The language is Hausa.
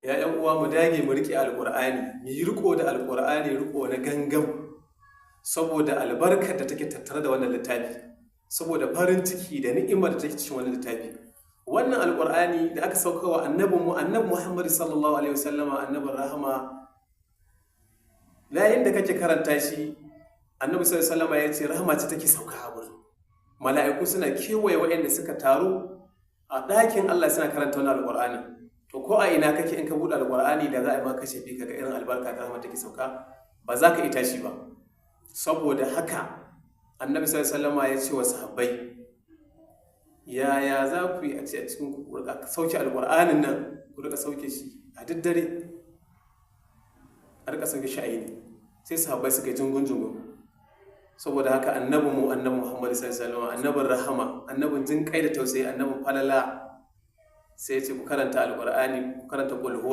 ya ‘yan uwa mu dage mu riƙe alƙur'ani, mu yi riƙo da alƙur'ani riƙo na gangan, saboda albarkar da take tattare da wannan littafi, saboda farin ciki da ni'imar da take cikin wannan littafi. Wannan alƙur'ani da aka sauka wa annabinmu annabi Muhammad sallallahu alaihi wasallama, annabin rahama, yayin da kake karanta shi annabi sallallahu alaihi wasallama ya ce rahama ce take sauka a wurin. Mala'iku suna kewaye waɗanda suka taru a ɗakin Allah suna karanta wannan alƙur'ani. To ko a ina kake in ka buɗe alƙur'ani da za a yi maka shafi kaga irin albarka ta rahama take sauka, ba za ka yi tashi ba. Saboda haka annabi sallallahu alaihi wasallama ya ce wa sahabbai, yaya za ku yi a ce a cikin ku rika sauke alƙur'anin nan, ku rika sauke shi a daddare, a rika sauke shi a yini. Sai sahabbai suka yi jungun. Saboda haka annabinmu annabi Muhammad sallallahu alaihi wasallam, annabin rahama, annabin jin kai da tausayi, annabin falala, sai ya ce ku karanta alƙur'ani, ku karanta qul huwa